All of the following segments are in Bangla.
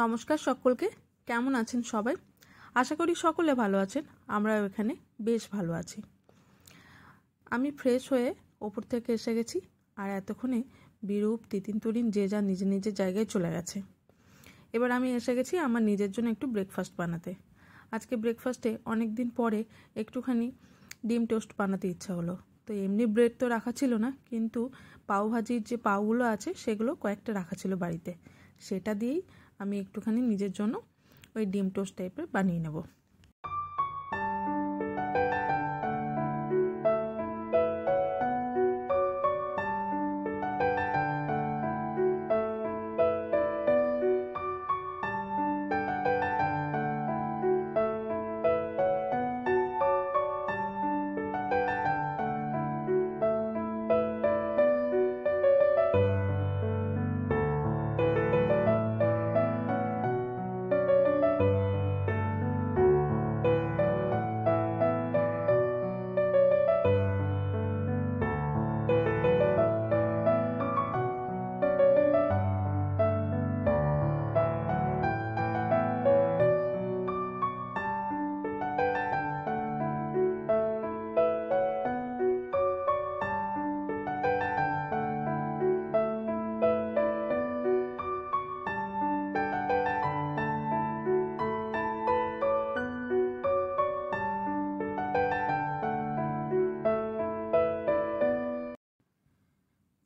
নমস্কার সকলকে, কেমন আছেন সবাই? আশা করি সকলে ভালো আছেন। আমরা এখানে বেশ ভালো আছি। আমি ফ্রেশ হয়ে ওপর থেকে এসে গেছি, আর এতক্ষণে বিরূপ, তিতিন, তুরিন যে যা নিজের নিজের জায়গায় চলে গেছে। এবার আমি এসে গেছি আমার নিজের জন্য একটু ব্রেকফাস্ট বানাতে। আজকে ব্রেকফাস্টে অনেক দিন পরে একটুখানি ডিম টোস্ট বানাতে ইচ্ছা হলো। তো এমনি ব্রেড তো রাখা ছিল না, কিন্তু পাওভাজির যে পাউগুলো আছে সেগুলো কয়েকটা রাখা ছিল বাড়িতে। সেটা দিয়েই আমি একটুখানি নিজের জন্য ওই ডিম টোস্ট টাইপের বানিয়ে নেব।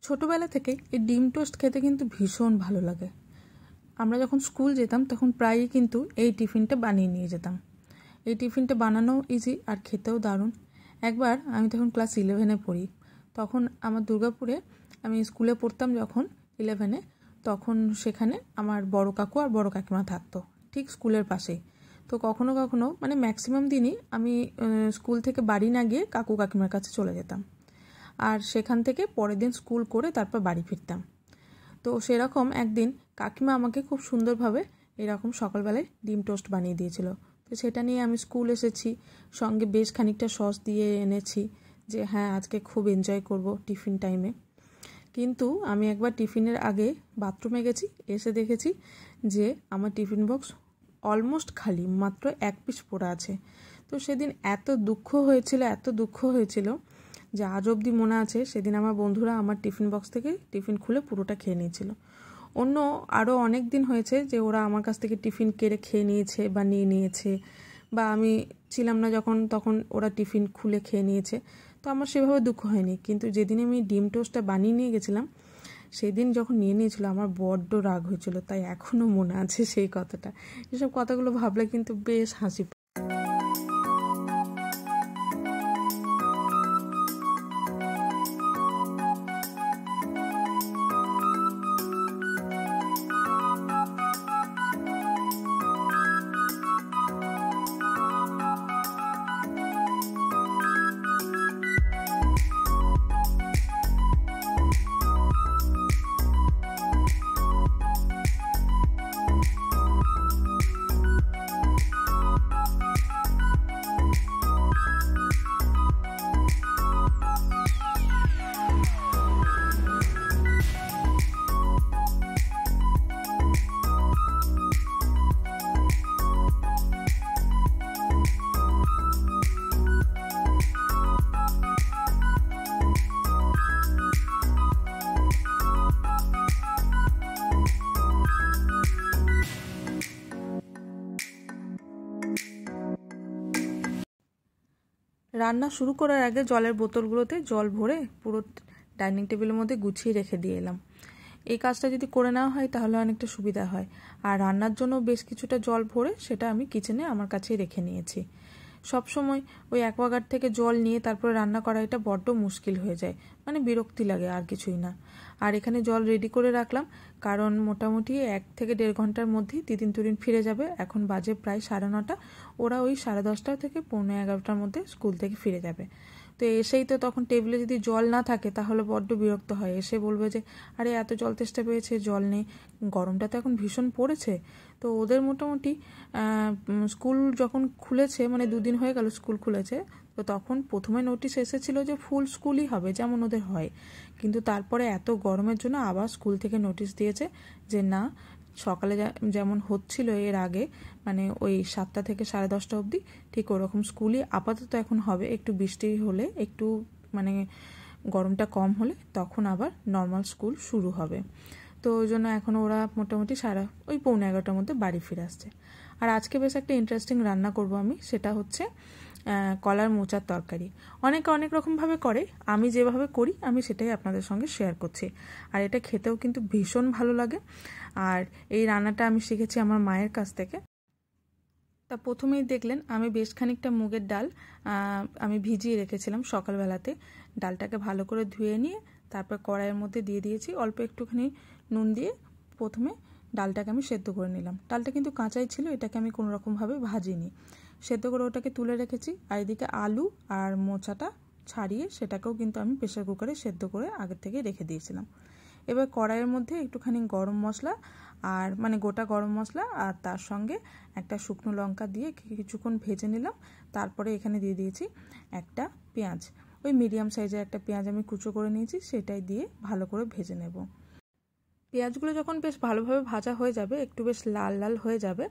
ছোটোবেলা থেকে এই ডিম টোস্ট খেতে কিন্তু ভীষণ ভালো লাগে। আমরা যখন স্কুল যেতাম তখন প্রায়ই কিন্তু এই টিফিনটা বানিয়ে নিয়ে যেতাম। এই টিফিনটা বানানোও ইজি আর খেতেও দারুণ। একবার আমি তখন ক্লাস 11-এ পড়ি, তখন আমার দুর্গাপুরে আমি স্কুলে পড়তাম যখন 11-এ, তখন সেখানে আমার বড় কাকু আর বড় কাকিমা থাকতো ঠিক স্কুলের পাশেই। তো কখনো কখনো মানে ম্যাক্সিমাম দিনই আমি স্কুল থেকে বাড়ি না গিয়ে কাকু কাকিমার কাছে চলে যেতাম, আর সেখান থেকে পরের দিন স্কুল করে তারপর বাড়ি ফিরতাম। তো সেরকম একদিন কাকিমা আমাকে খুব সুন্দরভাবে এরকম সকালবেলায় ডিম টোস্ট বানিয়ে দিয়েছিল। তো সেটা নিয়ে আমি স্কুল এসেছি, সঙ্গে বেশ খানিকটা সস দিয়ে এনেছি যে হ্যাঁ আজকে খুব এনজয় করব টিফিন টাইমে। কিন্তু আমি একবার টিফিনের আগে বাথরুমে গেছি, এসে দেখেছি যে আমার টিফিন বক্স অলমোস্ট খালি, মাত্র এক পিস পড়ে আছে। তো সেদিন এত দুঃখ হয়েছিল যে আজ অবধি মনে আছে। সেদিন আমার বন্ধুরা আমার টিফিন বক্স থেকে টিফিন খুলে পুরোটা খেয়ে নিয়েছিল। অন্য আরও অনেক দিন হয়েছে যে ওরা আমার কাছ থেকে টিফিন কেড়ে খেয়ে নিয়েছে বা নিয়ে নিয়েছে, বা আমি ছিলাম না যখন তখন ওরা টিফিন খুলে খেয়ে নিয়েছে। তো আমার সেভাবে দুঃখ হয়নি, কিন্তু যেদিন আমি ডিম টোস্টটা বানিয়ে নিয়ে গেছিলাম সেদিন যখন নিয়ে নিয়েছিল আমার বড্ড রাগ হয়েছিল। তাই এখনও মনে আছে সেই কথাটা। এসব কথাগুলো ভাবলে কিন্তু বেশ হাসি। রান্না শুরু করার আগে জলের বোতলগুলোতে জল ভরে পুরো ডাইনিং টেবিলের মধ্যে গুছিয়ে রেখে দিয়ে এলাম। এই কাজটা যদি করে নেওয়া হয় তাহলে অনেকটা সুবিধা হয়। আর রান্নার জন্য বেশ কিছুটা জল ভরে সেটা আমি কিচেনে আমার কাছেই রেখে নিয়েছি। সবসময় ওই অ্যাকোয়াগার্ড থেকে জল নিয়ে তারপরে রান্না করা এটা বড্ড মুশকিল হয়ে যায়, মানে বিরক্তি লাগে, আর কিছুই না। আর এখানে জল রেডি করে রাখলাম, কারণ মোটামুটি 1 থেকে 1.5 ঘন্টার মধ্যেই তিতিন তুরিন ফিরে যাবে। এখন বাজে প্রায় 9:30, ওরা ওই 10:30 থেকে 11:45-টার মধ্যে স্কুল থেকে ফিরে যাবে। তো এসেই তো তখন টেবিলে যদি জল না থাকে তাহলে বড্ড বিরক্ত হয়। এসে বলবে যে আরে এত জল তেষ্টা পেয়েছে, জল নেই। গরমটা তো এখন ভীষণ পড়েছে। তো ওদের মোটামুটি স্কুল যখন খুলেছে, মানে 2 দিন হয়ে গেল স্কুল খুলেছে, তো তখন প্রথমে নোটিশ এসেছিল যে ফুল স্কুলই হবে যেমন ওদের হয়, কিন্তু তারপরে এত গরমের জন্য আবার স্কুল থেকে নোটিশ দিয়েছে যে না, সকালে যেমন হচ্ছিল এর আগে, মানে ওই 7টা থেকে 10:30 অবধি, ঠিক ওরকম স্কুলই আপাতত এখন হবে। একটু বৃষ্টি হলে, একটু মানে গরমটা কম হলে তখন আবার নর্মাল স্কুল শুরু হবে। তো ওই জন্য এখন ওরা মোটামুটি ওই 11:45টার মধ্যে বাড়ি ফিরে আসছে। আর আজকে বেশ একটা ইন্টারেস্টিং রান্না করব আমি, সেটা হচ্ছে কলার মোচার তরকারি। অনেকে অনেক রকমভাবে করে, আমি যেভাবে করি আমি সেটাই আপনাদের সঙ্গে শেয়ার করছি। আর এটা খেতেও কিন্তু ভীষণ ভালো লাগে। আর এই রান্নাটা আমি শিখেছি আমার মায়ের কাছ থেকে। তা প্রথমেই দেখলেন আমি বেশ খানিকটা মুগের ডাল আমি ভিজিয়ে রেখেছিলাম সকালবেলাতে। ডালটাকে ভালো করে ধুয়ে নিয়ে তারপর কড়াইয়ের মধ্যে দিয়ে দিয়েছি অল্প একটুখানি নুন দিয়ে। প্রথমে ডালটাকে আমি সেদ্ধ করে নিলাম। ডালটা কিন্তু কাঁচাই ছিল, এটাকে আমি কোনো রকমভাবে ভাজিনি। সেদ্ধ করে ওটাকে তুলে রেখেছি। আর এদিকে আলু আর মোচাটা ছাড়িয়ে সেটাকেও কিন্তু আমি প্রেসার কুকারে সেদ্ধ করে আগে থেকে রেখে দিয়েছিলাম। এবার কড়াইয়ের মধ্যে একটুখানি গরম মশলা আর মানে গোটা গরম মশলা আর তার সঙ্গে একটা শুকনো লঙ্কা দিয়ে কিছুক্ষণ ভেজে নিলাম। তারপরে এখানে দিয়ে দিয়েছি একটা পেঁয়াজ, ওই মিডিয়াম সাইজের একটা পেঁয়াজ আমি কুচো করে নিয়েছি, সেটাই দিয়ে ভালো করে ভেজে নেব। পেঁয়াজগুলো যখন বেশ ভালোভাবে ভাজা হয়ে যাবে, একটু বেশ লাল লাল হয়ে যাবে,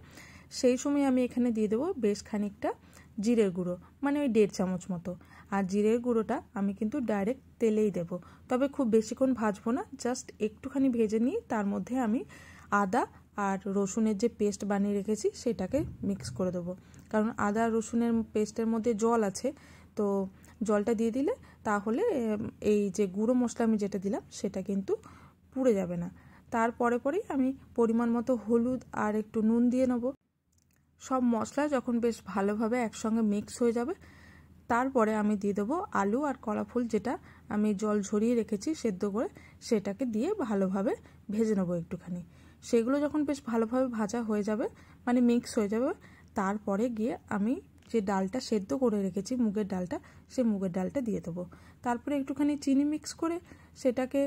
সেই সময় আমি এখানে দিয়ে দেবো বেশ খানিকটা জিরের গুঁড়ো, মানে ওই 1.5 চামচ মতো। আর জিরের গুঁড়োটা আমি কিন্তু ডাইরেক্ট তেলেই দেব, তবে খুব বেশিক্ষণ ভাজবো না, জাস্ট একটুখানি ভেজে নিয়ে তার মধ্যে আমি আদা আর রসুনের যে পেস্ট বানিয়ে রেখেছি সেটাকে মিক্স করে দেবো। কারণ আদা রসুনের পেস্টের মধ্যে জল আছে, তো জলটা দিয়ে দিলে তাহলে এই যে গুঁড়ো মশলা আমি যেটা দিলাম সেটা কিন্তু পুড়ে যাবে না। তারপরে পরেই আমি পরিমাণ মতো হলুদ আর একটু নুন দিয়ে নেব। সব মশলা যখন বেশ ভালোভাবে একসঙ্গে মিক্স হয়ে যাবে, তারপরে আমি দিয়ে দেবো আলু আর কলা ফুল, যেটা আমি জল ঝরিয়ে রেখেছি সেদ্ধ করে, সেটাকে দিয়ে ভালোভাবে ভেজে নেবো একটুখানি। সেগুলো যখন বেশ ভালোভাবে ভাজা হয়ে যাবে, মানে মিক্স হয়ে যাবে, তারপরে গিয়ে আমি যে ডালটা সেদ্ধ করে রেখেছি মুগের ডালটা, সেই মুগের ডালটা দিয়ে দেবো। তারপরে একটুখানি চিনি মিক্স করে সেটাকে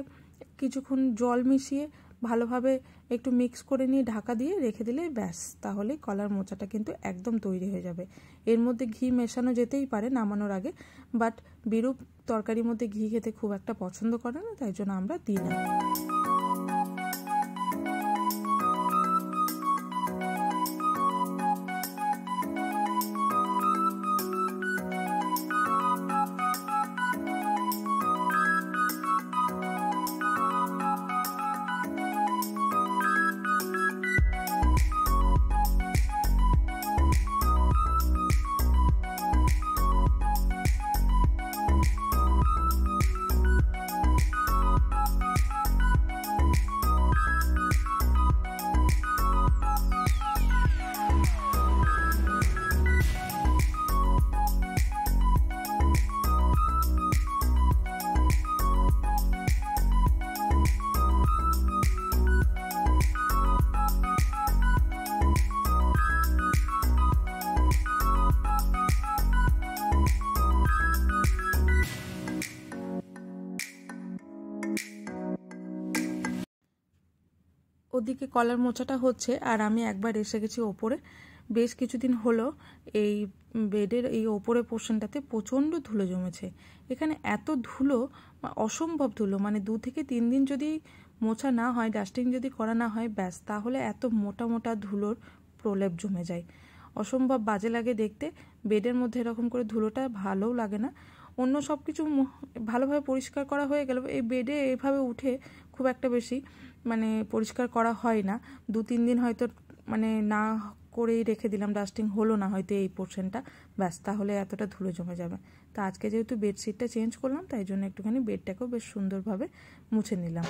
কিছুক্ষণ জল মিশিয়ে ভালোভাবে একটু মিক্স করে নিয়ে ঢাকা দিয়ে রেখে দিলে ব্যাস, তাহলে কলার মোচাটা কিন্তু একদম তৈরি হয়ে যাবে। এর মধ্যে ঘি মেশানো যেতেই পারে নামানোর আগে, বাট বিরূপ তরকারির মধ্যে ঘি খেতে খুব একটা পছন্দ করে না, তাই জন্য আমরা দিই না। ওদিকে কলার মোচাটা হচ্ছে, আর আমি একবার এসে গেছি ওপরে। বেশ কিছুদিন হলো এই বেডের এই ওপরে পোর্শনটাতে প্রচণ্ড ধুলো জমেছে। এখানে এত ধুলো, অসম্ভব ধুলো, মানে 2 থেকে 3 দিন যদি মোছা না হয়, ডাস্টিং যদি করা না হয়, ব্যাস, তাহলে এত মোটা মোটা ধুলোর প্রলেপ জমে যায়। অসম্ভব বাজে লাগে দেখতে। বেডের মধ্যে এরকম করে ধুলোটা ভালোও লাগে না। অন্য সব কিছু ভালোভাবে পরিষ্কার করা হয়ে গেল, এই বেডে এইভাবে উঠে খুব একটা বেশি মানে পরিষ্কার করা হয় না। 2-3 দিন হয়তো মানে না করেই রেখে দিলাম, ডাস্টিং হলো না হয়তো এই পোর্শনটা, ব্যাস, তাহলে এতটা ধুলো জমে যাবে। তো আজকে যেহেতু বেডশিটটা চেঞ্জ করলাম, তাই জন্য একটুখানি বেডটাকেও বেশ সুন্দরভাবে মুছে নিলাম।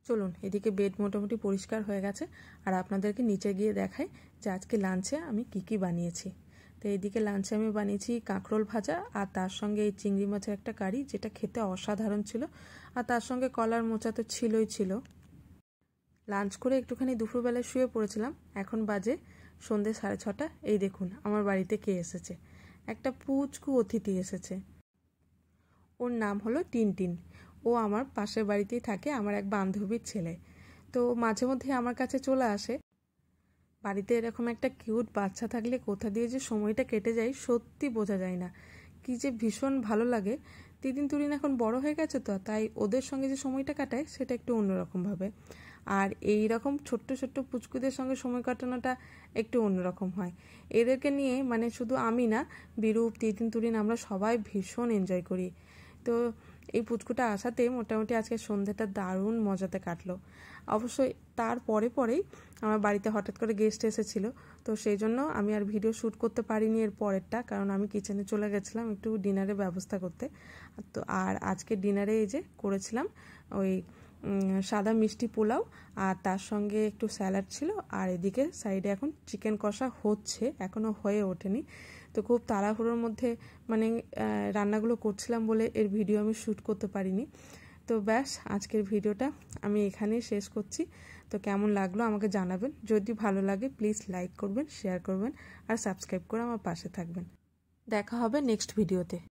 চলুন এদিকে বেড মোটামুটি পরিষ্কার হয়ে গেছে, আর আপনাদেরকে নিচে গিয়ে দেখাই যে আজকে লাঞ্চে আমি কি বানিয়েছি। তো এইদিকে লাঞ্চে আমি বানিয়েছি কাঁকরোল ভাজা, আর তার সঙ্গে এই চিংড়ি মাছের একটা কারি, যেটা খেতে অসাধারণ ছিল, আর তার সঙ্গে কলার মোচা তো ছিল। লাঞ্চ করে একটুখানি দুপুরবেলায় শুয়ে পড়েছিলাম। এখন বাজে সন্ধ্যে 6:30। এই দেখুন আমার বাড়িতে কে এসেছে, একটা পুচকু অতিথি এসেছে। ওর নাম হলো টিনটিন। ও আমার পাশের বাড়িতেই থাকে, আমার এক বান্ধবীর ছেলে। তো মাঝে মধ্যে আমার কাছে চলে আসে। বাড়িতে এরকম একটা কিউট বাচ্চা থাকলে কোথা দিয়ে যে সময়টা কেটে যায় সত্যি বোঝা যায় না, কি যে ভীষণ ভালো লাগে। তিতিন তুরিন এখন বড় হয়ে গেছে, তো তাই ওদের সঙ্গে যে সময়টা কাটায় সেটা একটু অন্যরকমভাবে। আর এই রকম ছোট্ট ছোট্ট পুচকুদের সঙ্গে সময় কাটানোটা একটু অন্যরকম হয়। এদেরকে নিয়ে মানে শুধু আমি না, বিরূপ, তিতিন তুরিন, আমরা সবাই ভীষণ এনজয় করি। তো এই পুচকুটা আসাতে মোটামুটি আজকে সন্ধ্যাটা দারুণ মজাতে কাটলো। অবশ্যই তার পরেই আমার বাড়িতে হঠাৎ করে গেস্ট এসেছিলো, তো সেই জন্য আমি আর ভিডিও শ্যুট করতে পারিনি এর পরেরটা, কারণ আমি কিচেনে চলে গেছিলাম একটু ডিনারের ব্যবস্থা করতে। তো আর আজকে ডিনারে এই যে করেছিলাম ওই সাদা মিষ্টি পোলাও, আর তার সঙ্গে একটু স্যালাড ছিল, আর এদিকে সাইডে এখন চিকেন কষা হচ্ছে, এখনও হয়ে ওঠেনি। তো খুব তাড়াহুড়োর মধ্যে মানে রান্নাগুলো করছিলাম বলে এর ভিডিও আমি শ্যুট করতে পারিনি। তো ব্যাস আজকের ভিডিওটা আমি এখানেই শেষ করছি। তো কেমন লাগলো আমাকে জানাবেন, যদি ভালো লাগে প্লিজ লাইক করবেন, শেয়ার করবেন, আর সাবস্ক্রাইব করে আমার পাশে থাকবেন। দেখা হবে নেক্সট ভিডিওতে।